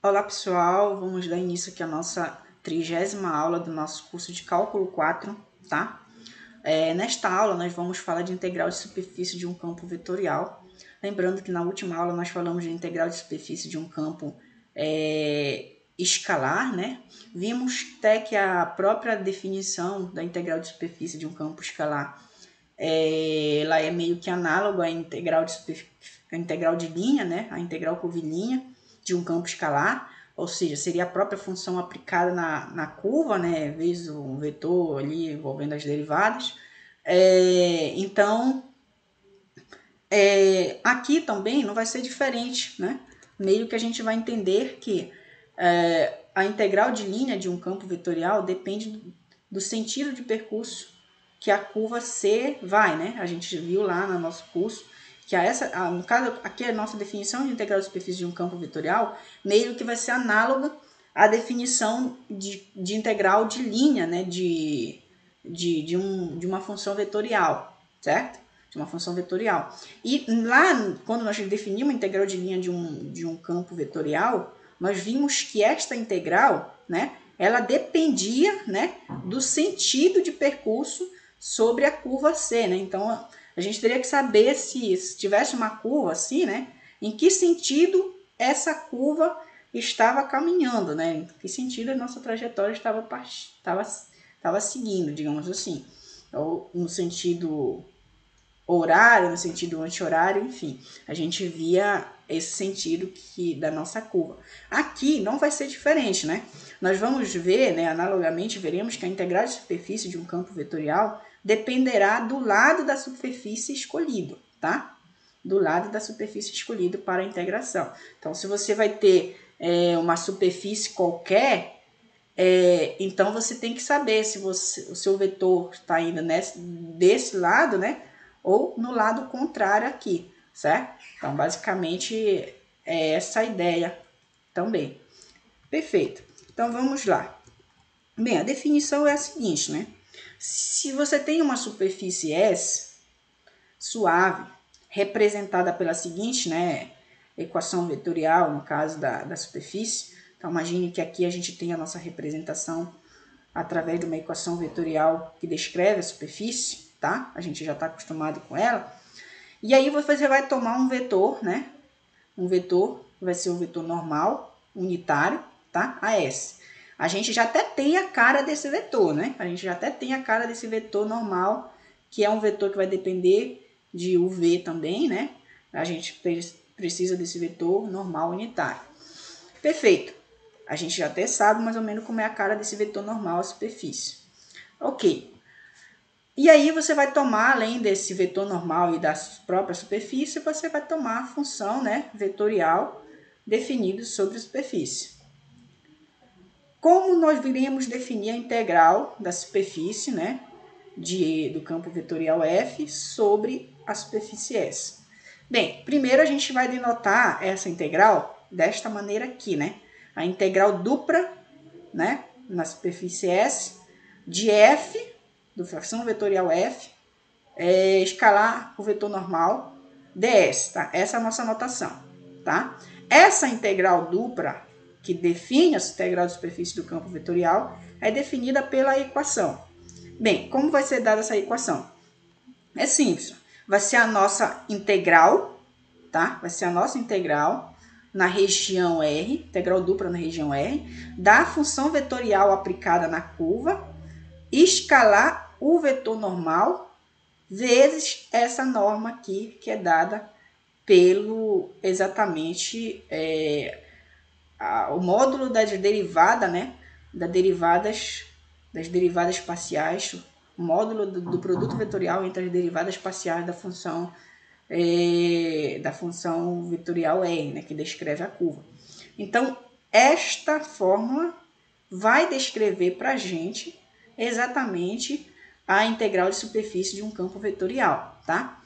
Olá pessoal, vamos dar início aqui à nossa 30ª aula do nosso curso de Cálculo 4, tá? Nesta aula nós vamos falar de integral de superfície de um campo vetorial. Lembrando que na última aula nós falamos de integral de superfície de um campo escalar, né? Vimos até que a própria definição da integral de superfície de um campo escalar ela é meio que análoga à integral de linha, né? A integral curvilínea de um campo escalar, ou seja, seria a própria função aplicada na curva, né? Vezes um vetor ali envolvendo as derivadas. Então, aqui também não vai ser diferente, né? Meio que a gente vai entender que a integral de linha de um campo vetorial depende do sentido de percurso que a curva C vai, né? A gente viu lá no nosso curso que no caso, aqui a nossa definição de integral de superfície de um campo vetorial meio que vai ser análoga à definição de integral de linha, né? De uma função vetorial, certo? De uma função vetorial. E lá, quando nós definimos a integral de linha de um campo vetorial, nós vimos que esta integral, né? Ela dependia, né? Do sentido de percurso sobre a curva C, né? Então, a gente teria que saber se tivesse uma curva assim, né? Em que sentido essa curva estava caminhando, né? Em que sentido a nossa trajetória estava seguindo, digamos assim. Ou no sentido horário, no sentido anti-horário, enfim. A gente via esse sentido da nossa curva. Aqui não vai ser diferente, né? Nós vamos ver, né, analogamente, veremos que a integral de superfície de um campo vetorial dependerá do lado da superfície escolhido, tá? Do lado da superfície escolhido para a integração. Então, se você vai ter uma superfície qualquer, então você tem que saber se o seu vetor está indo desse lado, né? Ou no lado contrário aqui, certo? Então, basicamente, é essa a ideia também. Perfeito. Então, vamos lá. Bem, a definição é a seguinte, né? Se você tem uma superfície S suave, representada pela seguinte, né, equação vetorial, no caso da superfície. Então, imagine que aqui a gente tem a nossa representação através de uma equação vetorial que descreve a superfície, tá? A gente já está acostumado com ela. E aí você vai tomar um vetor, né? Um vetor vai ser um vetor normal, unitário, tá? AS. A gente já até tem a cara desse vetor, né? A gente já até tem a cara desse vetor normal, que é um vetor que vai depender de UV também, né? A gente precisa desse vetor normal unitário. Perfeito. A gente já até sabe mais ou menos como é a cara desse vetor normal à superfície. Ok. E aí você vai tomar, além desse vetor normal e da própria superfície, você vai tomar a função, né, vetorial definida sobre a superfície. Como nós iremos definir a integral da superfície, né, do campo vetorial F sobre a superfície S? Bem, primeiro a gente vai denotar essa integral desta maneira aqui, né? A integral dupla, né, na superfície S de F, do fração vetorial F, escalar o vetor normal ds, tá? Essa é a nossa notação, tá? Essa integral dupla, que define a integral de superfície do campo vetorial, é definida pela equação. Bem, como vai ser dada essa equação? É simples. Vai ser a nossa integral, tá? Vai ser a nossa integral na região R, integral dupla na região R, da função vetorial aplicada na curva, escalar o vetor normal, vezes essa norma aqui, que é dada pelo exatamente o módulo da derivada, né? Das derivadas parciais, o módulo do produto vetorial entre as derivadas parciais da função vetorial R, né, que descreve a curva. Então, esta fórmula vai descrever para a gente exatamente a integral de superfície de um campo vetorial, tá?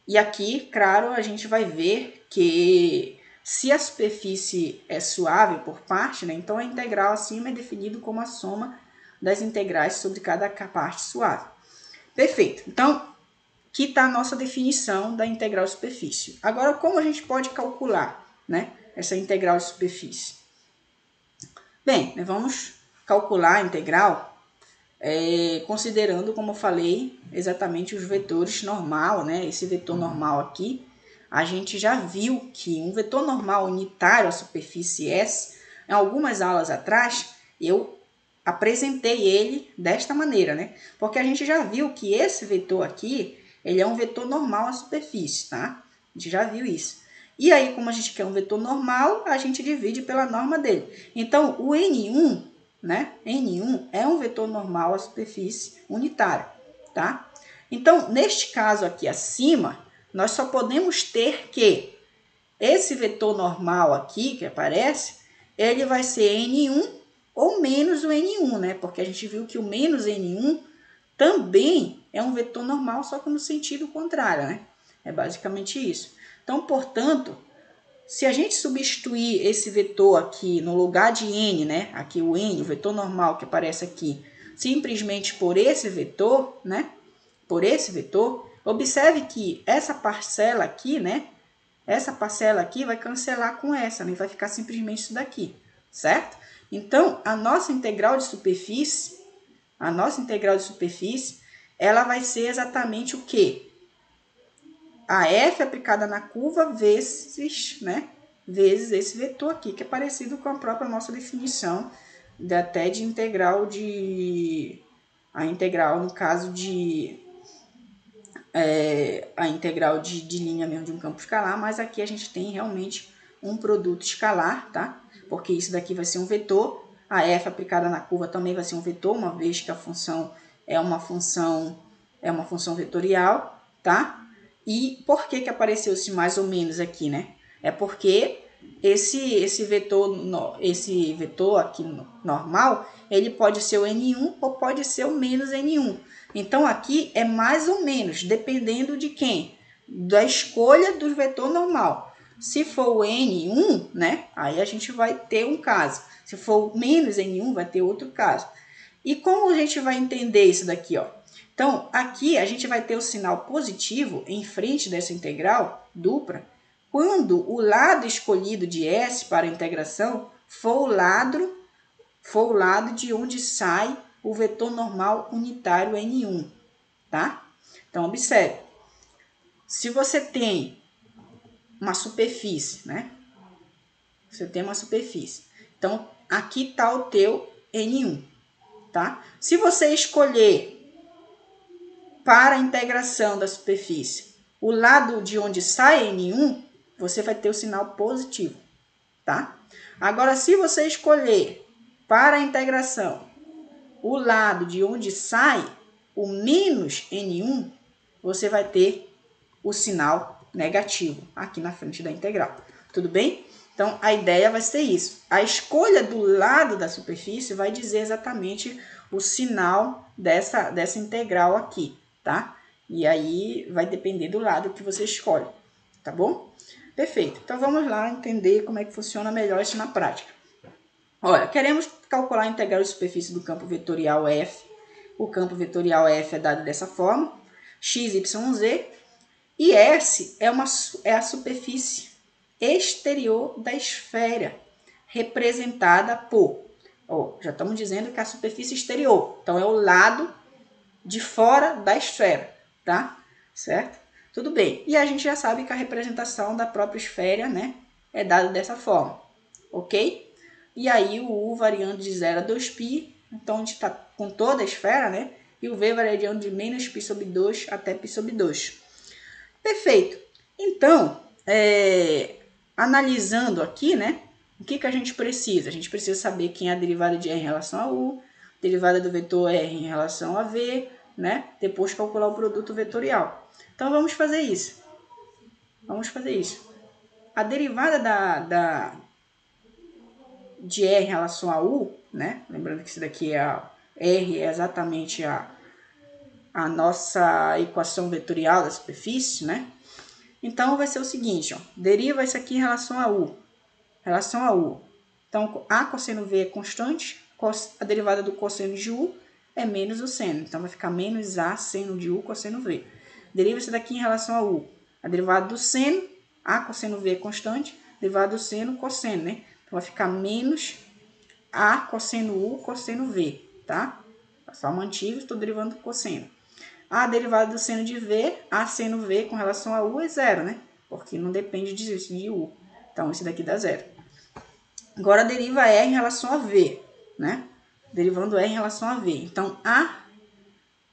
E aqui, claro, a gente vai ver que se a superfície é suave por parte, né, então a integral acima é definido como a soma das integrais sobre cada parte suave. Perfeito. Então, aqui está a nossa definição da integral de superfície. Agora, como a gente pode calcular, né, essa integral de superfície? Bem, vamos calcular a integral considerando, como eu falei, exatamente os vetores normal, né? Esse vetor normal aqui, a gente já viu que um vetor normal unitário à superfície S, em algumas aulas atrás, eu apresentei ele desta maneira, né? Porque a gente já viu que esse vetor aqui, ele é um vetor normal à superfície, tá? A gente já viu isso. E aí, como a gente quer um vetor normal, a gente divide pela norma dele. Então, o N1, né? N1 é um vetor normal à superfície unitária, tá? Então, neste caso aqui acima, nós só podemos ter que esse vetor normal aqui que aparece, ele vai ser N1 ou menos o N1, né? Porque a gente viu que o menos N1 também é um vetor normal, só que no sentido contrário, né? É basicamente isso. Então, portanto, se a gente substituir esse vetor aqui no lugar de n, né? Aqui o n, o vetor normal que aparece aqui, simplesmente por esse vetor, né? Por esse vetor, observe que essa parcela aqui, né? Essa parcela aqui vai cancelar com essa, né? Vai ficar simplesmente isso daqui, certo? Então, a nossa integral de superfície, ela vai ser exatamente o quê? A f aplicada na curva vezes, né? Vezes esse vetor aqui, que é parecido com a própria nossa definição até de integral de... A integral, no caso de... a integral de linha mesmo de um campo escalar, mas aqui a gente tem realmente um produto escalar, tá? Porque isso daqui vai ser um vetor, a f aplicada na curva também vai ser um vetor, uma vez que a função é uma função vetorial, tá? E por que apareceu esse mais ou menos aqui, né? É porque esse vetor aqui normal, ele pode ser o N1 ou pode ser o menos N1. Então, aqui é mais ou menos, dependendo de quem? Da escolha do vetor normal. Se for o N1, né? Aí a gente vai ter um caso. Se for o menos N1, vai ter outro caso. E como a gente vai entender isso daqui, ó? Então, aqui a gente vai ter o sinal positivo em frente dessa integral dupla, quando o lado escolhido de S para a integração for o lado de onde sai o vetor normal unitário N1, tá? Então, observe. Se você tem uma superfície, né? Você tem uma superfície. Então, aqui está o teu N1, tá? Se você escolher para a integração da superfície o lado de onde sai N1, você vai ter o sinal positivo, tá? Agora, se você escolher para a integração o lado de onde sai o menos N1, você vai ter o sinal negativo aqui na frente da integral. Tudo bem? Então, a ideia vai ser isso. A escolha do lado da superfície vai dizer exatamente o sinal dessa integral aqui, tá? E aí vai depender do lado que você escolhe, tá bom? Perfeito. Então, vamos lá entender como é que funciona melhor isso na prática. Olha, queremos calcular a integral de superfície do campo vetorial F. O campo vetorial F é dado dessa forma, x, y, z, e S é a superfície exterior da esfera, representada por... já estamos dizendo que é a superfície exterior, então é o lado de fora da esfera, tá? Certo? Tudo bem. E a gente já sabe que a representação da própria esfera, né, é dada dessa forma, ok? E aí o U variando de 0 a 2π, então a gente está com toda a esfera, né? E o V variando de menos π sobre 2 até π sobre 2. Perfeito. Então, analisando aqui, né? O que a gente precisa? A gente precisa saber quem é a derivada de R em relação a U, derivada do vetor R em relação a V, né? Depois calcular o produto vetorial. Então, vamos fazer isso. A derivada de R em relação a U, né? Lembrando que isso daqui R é exatamente a nossa equação vetorial da superfície, né? Então, vai ser o seguinte, ó, deriva isso aqui em relação a U. Então, A cosseno V é constante, a derivada do cosseno de U é menos o seno. Então, vai ficar menos A seno de U cosseno V. Deriva isso daqui em relação a U. A derivada do seno, A cosseno V é constante, derivada do seno, cosseno, né? Então, vai ficar menos A cosseno U, cosseno V, tá? Só mantive, estou derivando do cosseno. A derivada do seno de V, A seno V com relação a U é zero, né? Porque não depende de U. Então, esse daqui dá zero. Agora, deriva E em relação a V, né? Derivando E em relação a V. Então, A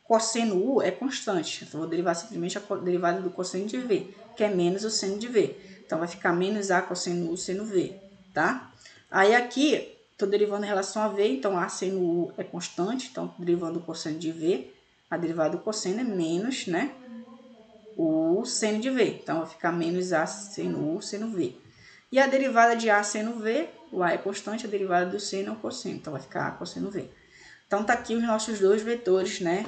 cosseno U é constante. Então, vou derivar simplesmente a derivada do cosseno de V, que é menos o seno de V. Então, vai ficar menos A cosseno U seno V, tá? Aí, aqui, estou derivando em relação a V, então, A seno U é constante. Então, estou derivando o cosseno de V. A derivada do cosseno é menos, né? O seno de V. Então, vai ficar menos A seno U seno V. E a derivada de A seno V, o A é constante, a derivada do seno é o cosseno. Então, vai ficar A cosseno V. Então, tá aqui os nossos dois vetores, né?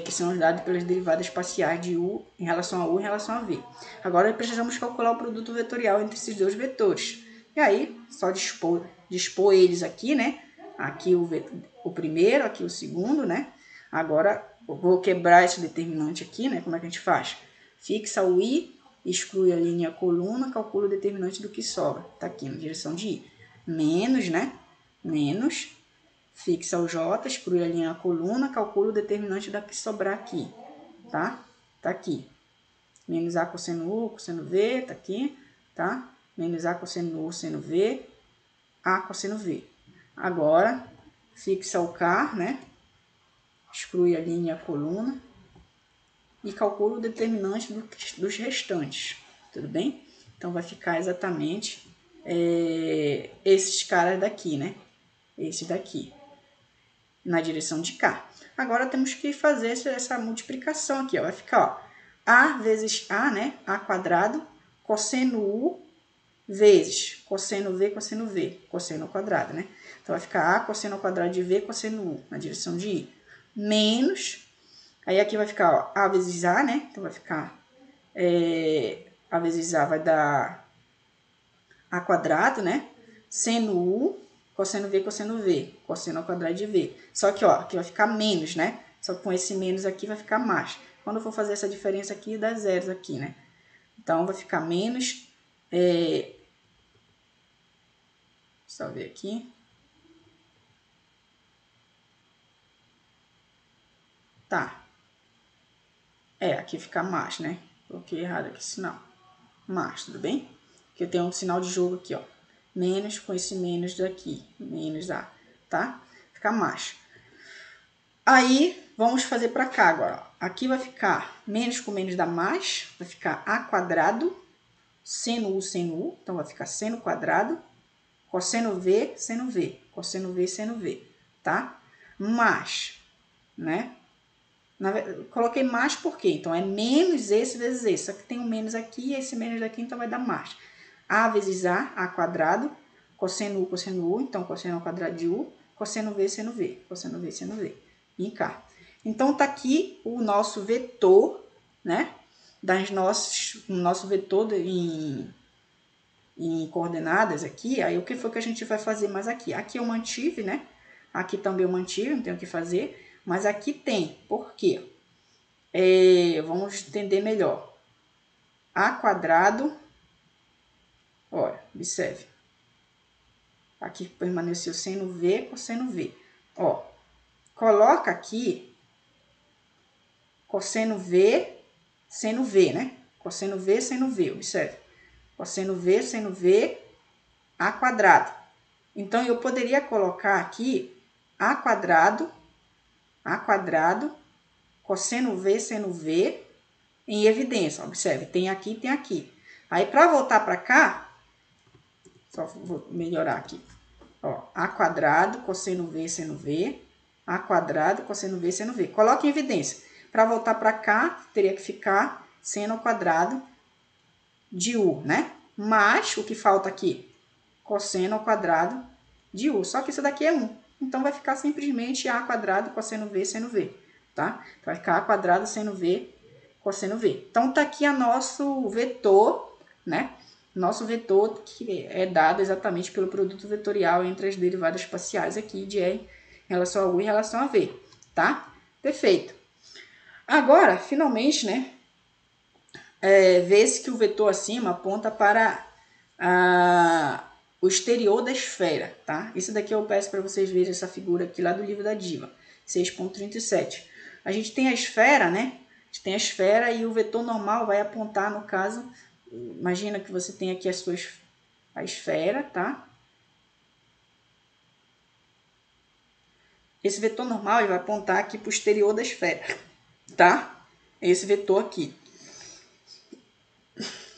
Que são dados pelas derivadas parciais de U em relação a U e em relação a V. Agora, precisamos calcular o produto vetorial entre esses dois vetores. E aí, só dispor eles aqui, né? Aqui o primeiro, aqui o segundo, né? Agora, eu vou quebrar esse determinante aqui, né? Como é que a gente faz? Fixa o I, exclui a linha coluna, calcula o determinante do que sobra. Tá aqui na direção de I. Menos, né? Menos. Fixa o J, exclui a linha coluna, calcula o determinante da que sobrar aqui, tá? Tá aqui. Menos A cosseno U, cosseno V, tá aqui, tá? Menos A cosseno U, seno V, A cosseno V. Agora, fixa o K, né? Exclui a linha coluna e calcula o determinante dos restantes, tudo bem? Então, vai ficar exatamente esses caras daqui, né? Esse daqui. Na direção de cá. Agora temos que fazer essa multiplicação aqui, ó. Vai ficar, ó, A vezes A, né? A quadrado, cosseno U vezes cosseno V, cosseno ao quadrado, né? Então, vai ficar A cosseno ao quadrado de V, cosseno U, na direção de I. Menos, aí aqui vai ficar, ó, A vezes A, né? Então, vai ficar, A vezes A vai dar A quadrado, né? Seno U, cosseno V, cosseno ao quadrado de V. Só que, ó, aqui vai ficar menos, né? Só que com esse menos aqui vai ficar mais. Quando eu for fazer essa diferença aqui, dá zeros aqui, né? Então, vai ficar menos... Só ver aqui. Tá. Aqui fica mais, né? Coloquei errado aqui o sinal. Mais, tudo bem? Porque eu tenho um sinal de jogo aqui, ó. Menos com esse menos daqui. Menos A, tá? Fica mais. Aí, vamos fazer para cá agora. Aqui vai ficar menos com menos dá mais. Vai ficar A quadrado, seno U. Então, vai ficar seno quadrado, cosseno V, seno V. Cosseno V, seno V, tá? Mais, né? Coloquei mais por quê? Então, é menos esse vezes esse. Só que tem um menos aqui e esse menos daqui, então vai dar mais. A vezes A quadrado, cosseno U. Então, cosseno ao quadrado de U, cosseno V, seno V. Cosseno V, seno V. E cá. Então, tá aqui o nosso vetor, né? O nosso vetor em coordenadas aqui. Aí, o que foi que a gente vai fazer mais aqui? Aqui eu mantive, né? Aqui também eu mantive, não tenho o que fazer. Mas aqui tem. Por quê? Vamos entender melhor. A quadrado. Olha, observe. Aqui permaneceu seno V, cosseno V. Ó, coloca aqui cosseno V, seno V, né? Cosseno V, seno V, observe. Cosseno V, seno V, A quadrado. Então, eu poderia colocar aqui A quadrado, cosseno V, seno V, em evidência. Observe, tem aqui e tem aqui. Aí, para voltar para cá, só vou melhorar aqui. Ó, A quadrado, cosseno V, seno V. A quadrado, cosseno V, seno V. Coloque em evidência. Para voltar para cá, teria que ficar seno ao quadrado de U, né? Mas, o que falta aqui? Cosseno ao quadrado de U. Só que isso daqui é 1. Então, vai ficar simplesmente A quadrado, cosseno V, seno V, tá? Vai ficar A quadrado, seno V, cosseno V. Então, tá aqui o nosso vetor, né? Nosso vetor que é dado exatamente pelo produto vetorial entre as derivadas parciais aqui de E em relação a U e em relação a V, tá? Perfeito. Agora, finalmente, né? Vê-se que o vetor acima aponta para o exterior da esfera, tá? Isso daqui eu peço para vocês verem essa figura aqui lá do livro da Diva, 6.37. A gente tem a esfera, né? A gente tem a esfera e o vetor normal vai apontar, no caso, imagina que você tem aqui a esfera, tá? Esse vetor normal ele vai apontar aqui para o exterior da esfera, tá? Esse vetor aqui.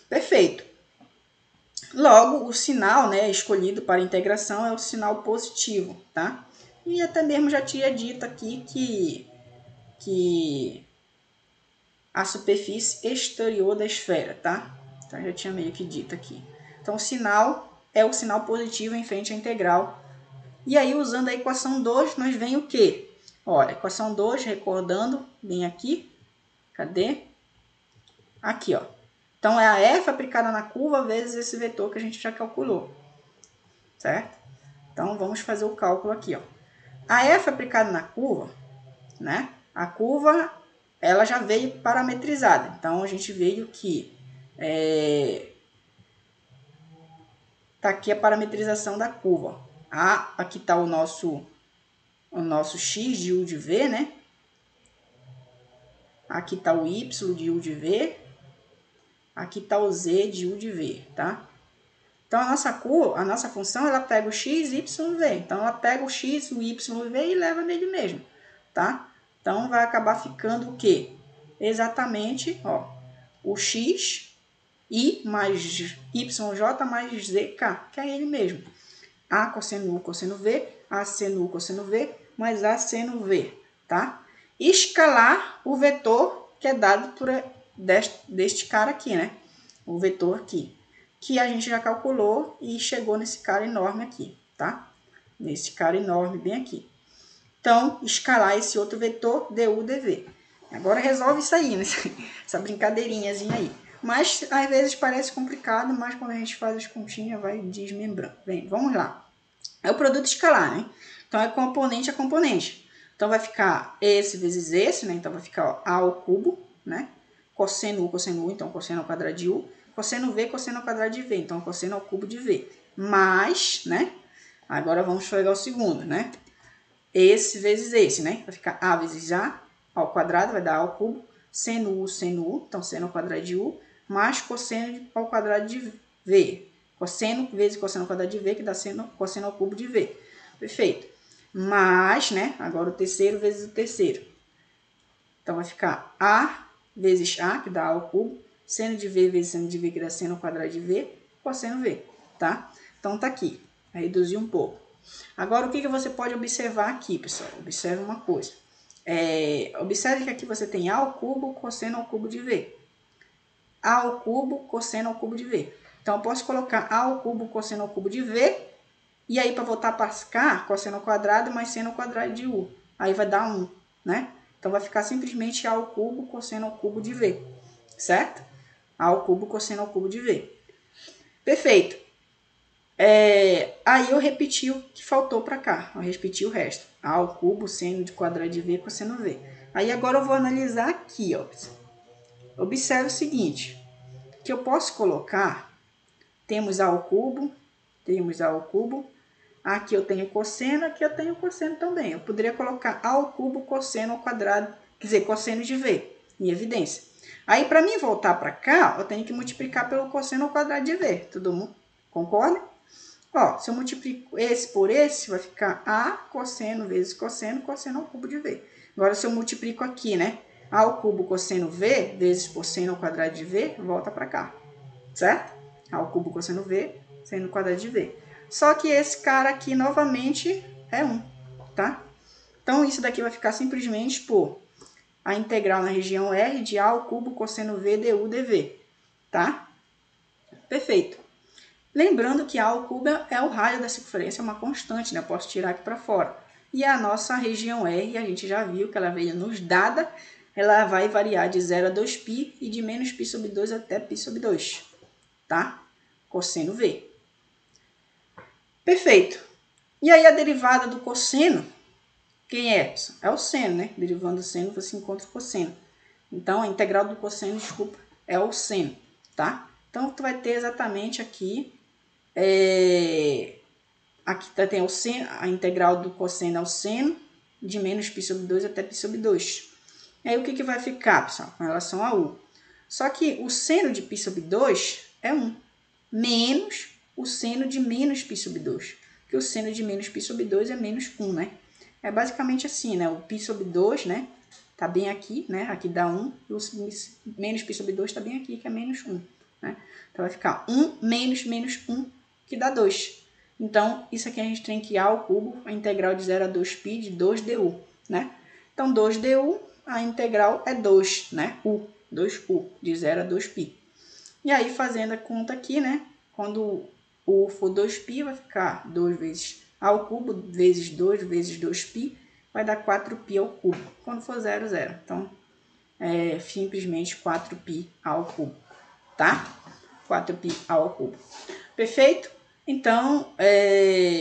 Perfeito. Logo, o sinal, né, escolhido para integração é o sinal positivo, tá? E até mesmo já tinha dito aqui que a superfície exterior da esfera, tá? Então, já tinha meio que dito aqui. Então, o sinal é o sinal positivo em frente à integral. E aí, usando a equação 2, nós vem o quê? Olha, equação 2, recordando, bem aqui. Cadê? Aqui, ó. Então, é a f aplicada na curva vezes esse vetor que a gente já calculou. Certo? Então, vamos fazer o cálculo aqui, ó. A f aplicada na curva, né? A curva, ela já veio parametrizada. Então, a gente veio que... tá aqui a parametrização da curva. Aqui está o nosso x de u de v, né? Aqui está o y de u de v. Aqui está o z de u de v, tá? Então, a nossa função, ela pega o x, y e v. Então, ela pega o x, o y e o v e leva nele mesmo, tá? Então, vai acabar ficando o quê? Exatamente, ó, o x, i mais yj mais zk, que é ele mesmo. A cosseno u, cosseno v, A seno u, cosseno v, mais A seno v, tá? Escalar o vetor que é dado por deste cara aqui, né? O vetor aqui, que a gente já calculou e chegou nesse cara enorme aqui, tá? Nesse cara enorme bem aqui. Então, escalar esse outro vetor, du, dv. Agora resolve isso aí, né? Essa brincadeirinhazinha aí. Mas, às vezes, parece complicado, mas quando a gente faz as continhas, vai desmembrando. Bem, vamos lá. É o produto escalar, né? Então, é componente a componente. Então, vai ficar esse vezes esse, né? Então, vai ficar ó, A ao cubo, né? Cosseno U, então cosseno ao quadrado de U. Cosseno V, cosseno ao quadrado de V. Então, cosseno ao cubo de V. Mais, né? Agora, vamos pegar o segundo, né? Esse vezes esse, né? Vai ficar A vezes A ao quadrado, vai dar A ao cubo. Seno U, então seno ao quadrado de U, mais cosseno ao quadrado de V. Cosseno vezes cosseno ao quadrado de V, que dá cosseno ao cubo de V. Perfeito. Mais, né? Agora o terceiro vezes o terceiro. Então, vai ficar A vezes A, que dá A ao cubo. Seno de V vezes seno de V, que dá seno ao quadrado de V. Cosseno V, tá? Então, tá aqui. Vai reduzir um pouco. Agora, o que você pode observar aqui, pessoal? Observe uma coisa. Observe que aqui você tem A ao cubo, cosseno ao cubo de V. A ao cubo, cosseno ao cubo de V. Então, eu posso colocar A ao cubo, cosseno ao cubo de V. E aí, para voltar para cá, cosseno ao quadrado mais seno ao quadrado de U. Aí vai dar 1, né? Então, vai ficar simplesmente A ao cubo, cosseno ao cubo de V. Certo? A ao cubo, cosseno ao cubo de V. Perfeito. Aí eu repeti o que faltou para cá. Eu repeti o resto. A ao cubo, seno de quadrado de V, cosseno V. Aí agora eu vou analisar aqui, ó. Observe o seguinte, que eu posso colocar, temos A ao cubo, aqui eu tenho cosseno, aqui eu tenho cosseno também. Eu poderia colocar A ao cubo, cosseno ao quadrado, quer dizer, cosseno de V, em evidência. Aí, para mim voltar para cá, eu tenho que multiplicar pelo cosseno ao quadrado de V. Todo mundo concorda? Ó, se eu multiplico esse por esse, vai ficar A cosseno vezes cosseno, cosseno ao cubo de V. Agora, se eu multiplico aqui, né? A ao cubo cosseno V vezes cosseno ao quadrado de V, volta para cá. Certo? A ao cubo cosseno V, seno ao quadrado de V. Só que esse cara aqui, novamente, é 1, tá? Então, isso daqui vai ficar simplesmente por a integral na região R de A ao cubo cosseno V du dv, tá? Perfeito. Lembrando que A ao cubo é o raio da circunferência, é uma constante, né? Eu posso tirar aqui para fora. E a nossa região R, a gente já viu que ela veio nos dada, ela vai variar de 0 a 2π e de menos π sobre 2 até π sobre 2, tá? Cosseno V. Perfeito. E aí a derivada do cosseno, quem é? É o seno, né? Derivando do seno, você encontra o cosseno. Então, a integral do cosseno, desculpa, é o seno, tá? Então, tu vai ter exatamente aqui Aqui tem o seno, a integral do cosseno ao seno, de menos π sobre 2 até π sobre 2. E aí o que vai ficar, pessoal, com relação a u? Só que o seno de π sobre 2 é 1, menos o seno de menos π sobre 2. Porque o seno de menos π sobre 2 é menos 1, né? É basicamente assim, né? O π sobre 2, né? Tá bem aqui, né? Aqui dá 1. E o menos π sobre 2 tá bem aqui, que é menos 1. Né? Então, vai ficar 1 menos menos 1, que dá 2. Então, isso aqui a gente tem que A ao cubo, a integral de 0 a 2π de 2du, né? Então, 2du, a integral é 2, né? 2u, de 0 a 2π. E aí, fazendo a conta aqui, né? Quando u for 2π, vai ficar 2 vezes A ao cubo, vezes 2, vezes 2π, vai dar 4π ao cubo. Quando for 0, 0. Então, é simplesmente 4π ao cubo, tá? 4π ao cubo. Perfeito? Então,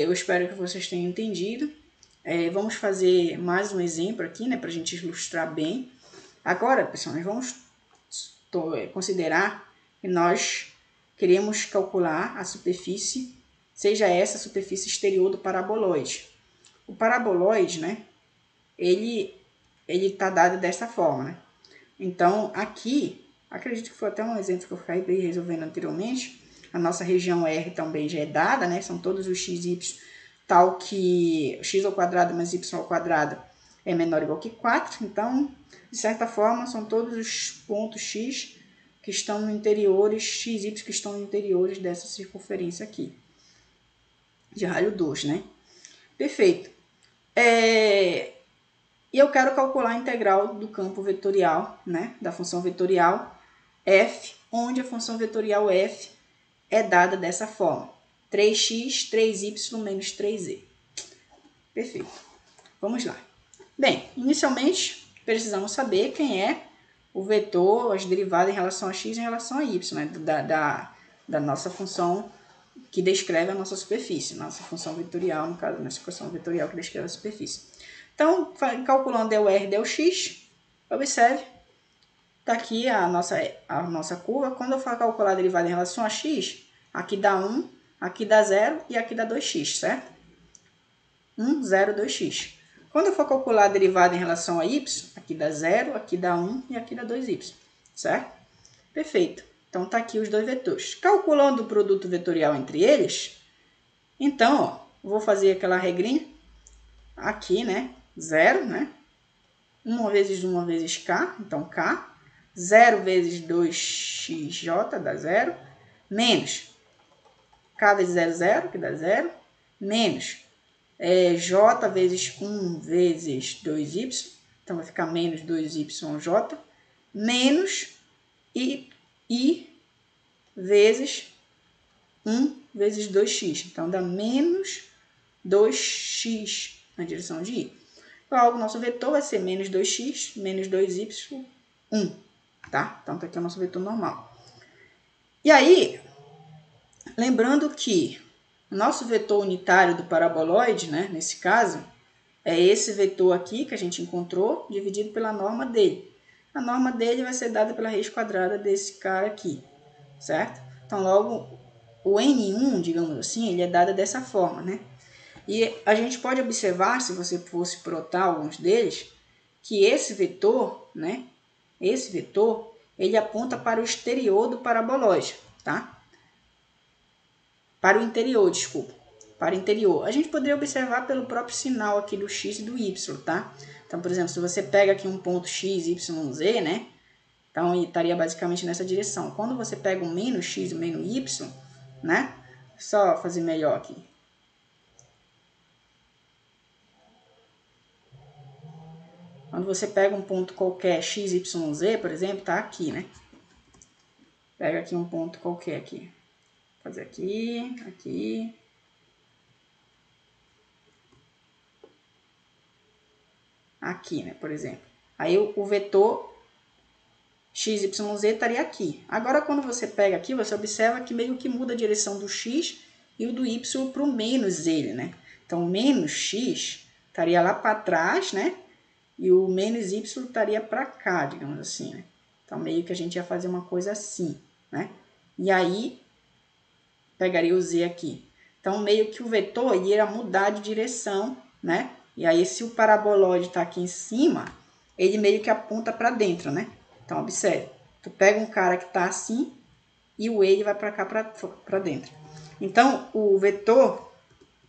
eu espero que vocês tenham entendido. Vamos fazer mais um exemplo aqui, né, para a gente ilustrar bem. Agora, pessoal, nós vamos considerar que nós queremos calcular a superfície, seja essa a superfície exterior do paraboloide. O paraboloide, né, ele está dado dessa forma, né? Então, aqui, acredito que foi até um exemplo que eu acabei resolvendo anteriormente. A nossa região R também já é dada, né? São todos os x, y, tal que x ao quadrado mais y ao quadrado é menor ou igual que 4. Então, de certa forma, são todos os pontos x que estão no interiores, x, y que estão no interiores dessa circunferência aqui, de raio 2, né? Perfeito. E eu quero calcular a integral do campo vetorial, né? Da função vetorial f, onde a função vetorial f é dada dessa forma. 3x, 3y menos 3z. Perfeito. Vamos lá. Bem, inicialmente, precisamos saber quem é o vetor, as derivadas em relação a x e em relação a y, né? Da nossa função que descreve a nossa superfície. Nossa função vetorial, no caso, nossa função vetorial que descreve a superfície. Então, calculando del R, del x, observe, está aqui a nossa curva. Quando eu for calcular a derivada em relação a x, aqui dá 1, aqui dá 0 e aqui dá 2x, certo? 1, 0, 2x. Quando eu for calcular a derivada em relação a y, aqui dá 0, aqui dá 1 e aqui dá 2y, certo? Perfeito. Então, tá aqui os dois vetores. Calculando o produto vetorial entre eles, então, ó, vou fazer aquela regrinha aqui, né? 0, né? 1 vezes k, então k. 0 vezes 2xj dá 0, menos k vezes 0, 0, que dá 0, menos j vezes 1 vezes 2y, então vai ficar menos 2yj, menos i vezes 1 vezes 2x, então dá menos 2x na direção de i. Logo, o nosso vetor vai ser menos 2x, menos 2y, 1. Tá? Então, tá aqui o nosso vetor normal. E aí, lembrando que o nosso vetor unitário do paraboloide, né, nesse caso, é esse vetor aqui que a gente encontrou, dividido pela norma dele. A norma dele vai ser dada pela raiz quadrada desse cara aqui, certo? Então, logo, o N1, digamos assim, ele é dado dessa forma, né? E a gente pode observar, se você fosse plotar alguns deles, que esse vetor, né? Esse vetor, ele aponta para o exterior do paraboloide, tá? Para o interior, desculpa. Para o interior. A gente poderia observar pelo próprio sinal aqui do x e do y, tá? Então, por exemplo, se você pega aqui um ponto x, y, z, né? Então, ele estaria basicamente nessa direção. Quando você pega um menos x e menos y, né? Só fazer melhor aqui. Quando você pega um ponto qualquer x, y, z, por exemplo, tá aqui, né? Pega aqui um ponto qualquer aqui. Vou fazer aqui, aqui. Aqui, né, por exemplo. Aí o vetor x, y, z estaria aqui. Agora, quando você pega aqui, você observa que meio que muda a direção do x e o do y para o menos ele, né? Então, o menos x estaria lá para trás, né? E o menos y estaria para cá, digamos assim, né? Então, meio que a gente ia fazer uma coisa assim, né? E aí, pegaria o z aqui. Então, meio que o vetor ia mudar de direção, né? E aí, se o paraboloide está aqui em cima, ele meio que aponta para dentro, né? Então, observe. Tu pega um cara que está assim e o ele vai para cá, para dentro. Então, o vetor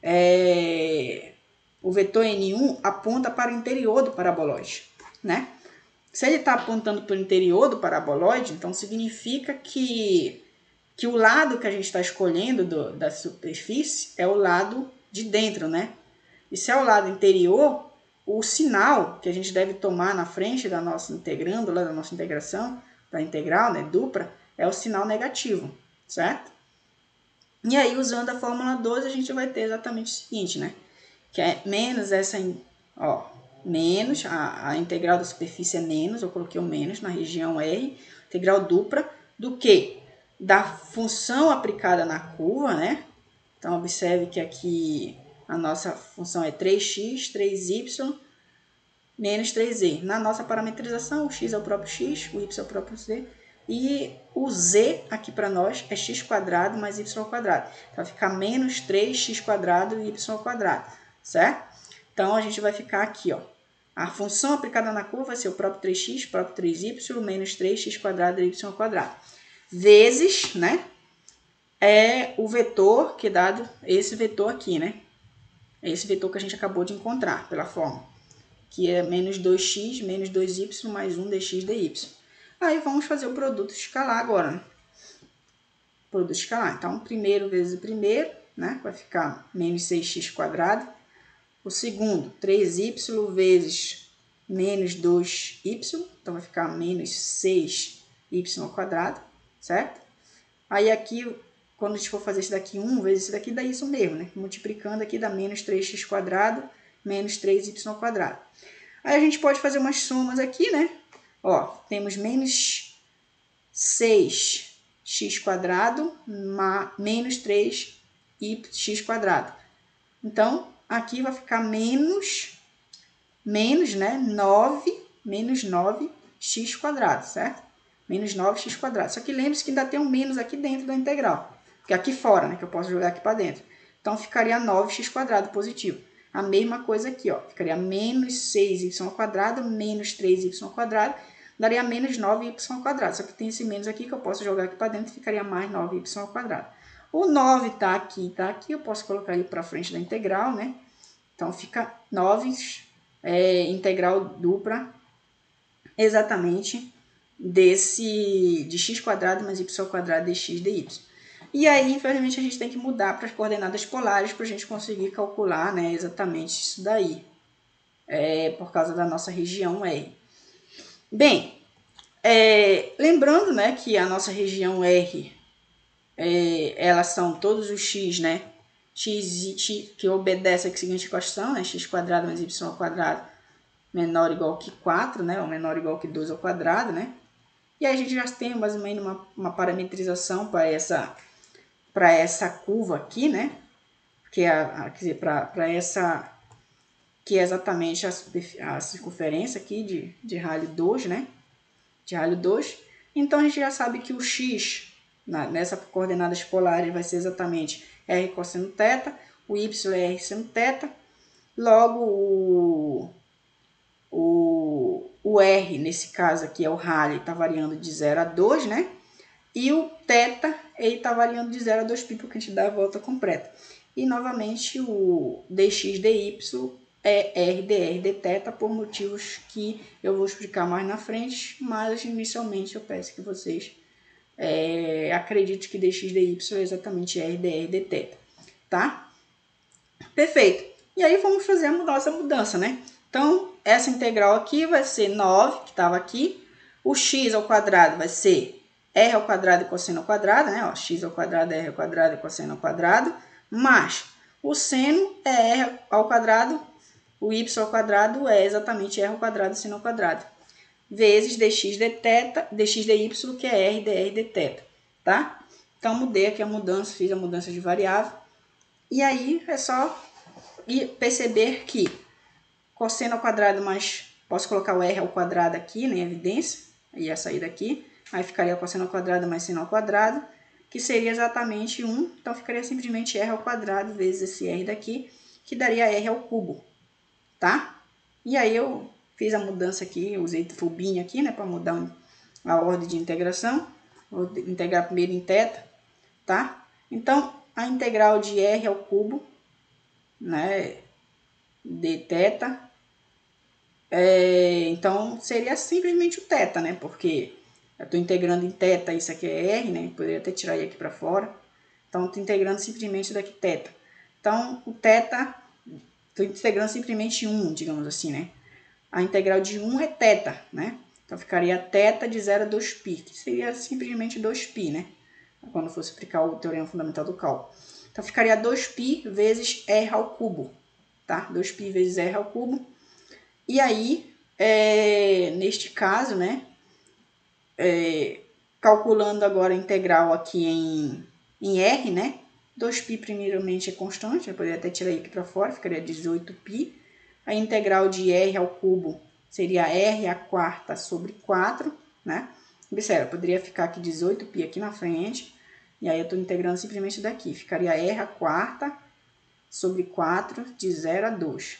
N1 aponta para o interior do paraboloide, né? Se ele está apontando para o interior do paraboloide, então significa que o lado que a gente está escolhendo da superfície é o lado de dentro, né? E se é o lado interior, o sinal que a gente deve tomar na frente da nossa integrando, lá da nossa integração, da integral, né, dupla, é o sinal negativo, certo? E aí, usando a fórmula 2, a gente vai ter exatamente o seguinte, né? Que é menos essa, ó, menos, a integral da superfície é menos, eu coloquei o menos na região R, integral dupla, do que? Da função aplicada na curva, né? Então, observe que aqui a nossa função é 3x, 3y, menos 3z. Na nossa parametrização, o x é o próprio x, o y é o próprio z, e o z aqui para nós é x quadrado mais y ao quadrado. Então, vai ficar menos 3x quadrado e y ao quadrado, certo? Então, a gente vai ficar aqui, ó. A função aplicada na curva vai ser o próprio 3x, próprio 3y, menos 3x quadrado e y ao quadrado. Vezes, né? É o vetor que é dado, esse vetor aqui, né? É esse vetor que a gente acabou de encontrar pela fórmula, que é menos 2x, menos 2y, mais 1 dx dy. Aí vamos fazer o produto escalar agora, né? Produto escalar. Então, primeiro vezes o primeiro, né? Vai ficar menos 6x quadrado. O segundo, 3y vezes menos 2y. Então, vai ficar menos 6y ao quadrado, certo? Aí aqui, quando a gente for fazer isso daqui 1 vezes isso daqui, dá isso mesmo, né? Multiplicando aqui dá menos 3x quadrado, menos 3y ao quadrado. Aí a gente pode fazer umas somas aqui, né? Ó, temos menos 6x quadrado menos 3x quadrado. Então, aqui vai ficar menos, né? 9x quadrado, certo? Menos 9x quadrado. Só que lembre-se que ainda tem um menos aqui dentro da integral. Que é aqui fora, né? Que eu posso jogar aqui para dentro. Então, ficaria 9x quadrado positivo. A mesma coisa aqui, ó. Ficaria menos 6y ao quadrado, menos 3y ao quadrado, daria menos 9y ao quadrado. Só que tem esse menos aqui que eu posso jogar aqui para dentro, ficaria mais 9y ao quadrado. O 9 está aqui, eu posso colocar ele para frente da integral, né? Então, fica 9 integral dupla exatamente de x quadrado mais y ao quadrado dx dy. E aí, infelizmente, a gente tem que mudar para as coordenadas polares para a gente conseguir calcular, né, exatamente isso daí. Por causa da nossa região R. Bem, lembrando, né, que a nossa região R, elas são todos os x, né, x que obedece à seguinte equação, né, x quadrado mais y ao quadrado menor ou igual que 4, né, ou menor ou igual que 2 ao quadrado, né. E aí a gente já tem mais ou menos uma parametrização para essa curva aqui, né? Que é, quer dizer, para essa, que é exatamente a circunferência aqui de ralho 2, né? De ralho 2. Então, a gente já sabe que o x, nessas coordenadas polares, vai ser exatamente r cosseno θ, o y é r seno θ, logo o r, nesse caso aqui, é o ralho, está variando de 0 a 2, né? E o θ, ele está variando de 0 a 2π, porque a gente dá a volta completa. E, novamente, o dx dy é r dr dθ, por motivos que eu vou explicar mais na frente, mas, inicialmente, eu peço que vocês acreditem que dx dy é exatamente r dr dθ, tá? Perfeito. E aí, vamos fazer a mudança, né? Então, essa integral aqui vai ser 9, que estava aqui. O x ao quadrado vai ser r ao quadrado e cosseno ao quadrado, né? Ó, x ao quadrado é r ao quadrado e cosseno ao quadrado, mais o seno é r ao quadrado, o y ao quadrado é exatamente r ao quadrado e seno ao quadrado, vezes dx dy, que é r dr dθ, tá? Então, mudei aqui a mudança, fiz a mudança de variável, e aí é só perceber que cosseno ao quadrado mais, posso colocar o r ao quadrado aqui, né, em evidência, ia sair daqui. Aí ficaria cosseno ao quadrado mais seno ao quadrado, que seria exatamente 1. Então, ficaria simplesmente r ao quadrado vezes esse r daqui, que daria r ao cubo, tá? E aí eu fiz a mudança aqui, usei fubinho aqui, né, para mudar a ordem de integração. Vou integrar primeiro em θ, tá? Então, a integral de r ao cubo, né, de θ, então seria simplesmente o θ, né? Porque eu estou integrando em θ, isso aqui é r, né? Poderia até tirar ele aqui para fora. Então, estou integrando simplesmente daqui θ. Então, o θ, estou integrando simplesmente 1, digamos assim, né? A integral de 1 é θ, né? Então, ficaria θ de 0 a 2π, que seria simplesmente 2π, né? Quando fosse aplicar o teorema fundamental do cálculo. Então, ficaria 2π vezes r ao cubo, tá? 2π vezes r ao cubo. E aí, neste caso, né? Calculando agora a integral aqui em r, né? 2π primeiramente é constante, eu poderia até tirar aqui para fora, ficaria 18π. A integral de r ao cubo seria r à quarta sobre 4, né? Observa, poderia ficar aqui 18π aqui na frente, e aí eu estou integrando simplesmente daqui. Ficaria r à quarta sobre 4 de 0 a 2,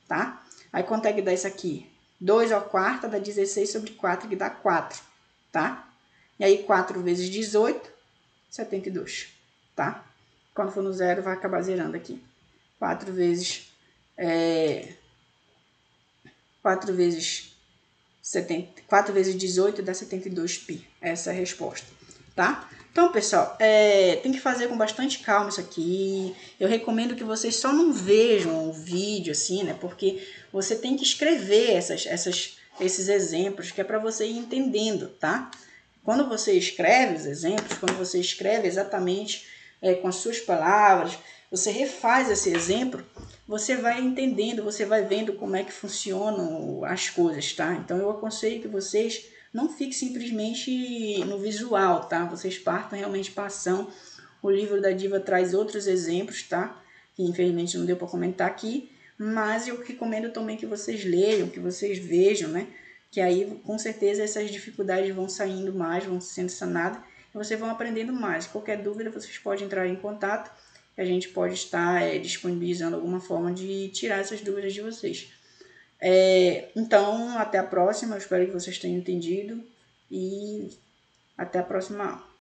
tá? Aí quanto é que dá isso aqui? 2 à quarta dá 16 sobre 4, que dá 4, tá? E aí 4 vezes 18, 72, tá? Quando for no zero, vai acabar zerando aqui. 4 vezes 4 vezes 18 dá 72π. Essa é a resposta, tá? Então, pessoal, tem que fazer com bastante calma isso aqui. Eu recomendo que vocês só não vejam o vídeo assim, né? Porque você tem que escrever esses exemplos, que é para você ir entendendo, tá? Quando você escreve os exemplos, quando você escreve exatamente com as suas palavras, você refaz esse exemplo, você vai entendendo, você vai vendo como é que funcionam as coisas, tá? Então, eu aconselho que vocês não fiquem simplesmente no visual, tá? Vocês partam realmente para a ação. O livro da Diva traz outros exemplos, tá? Que infelizmente não deu para comentar aqui, mas eu recomendo também que vocês leiam, que vocês vejam, né? Que aí, com certeza, essas dificuldades vão saindo mais, vão sendo sanadas, e vocês vão aprendendo mais. Qualquer dúvida, vocês podem entrar em contato, e a gente pode estar disponibilizando alguma forma de tirar essas dúvidas de vocês. Então, até a próxima. Eu espero que vocês tenham entendido, e até a próxima aula.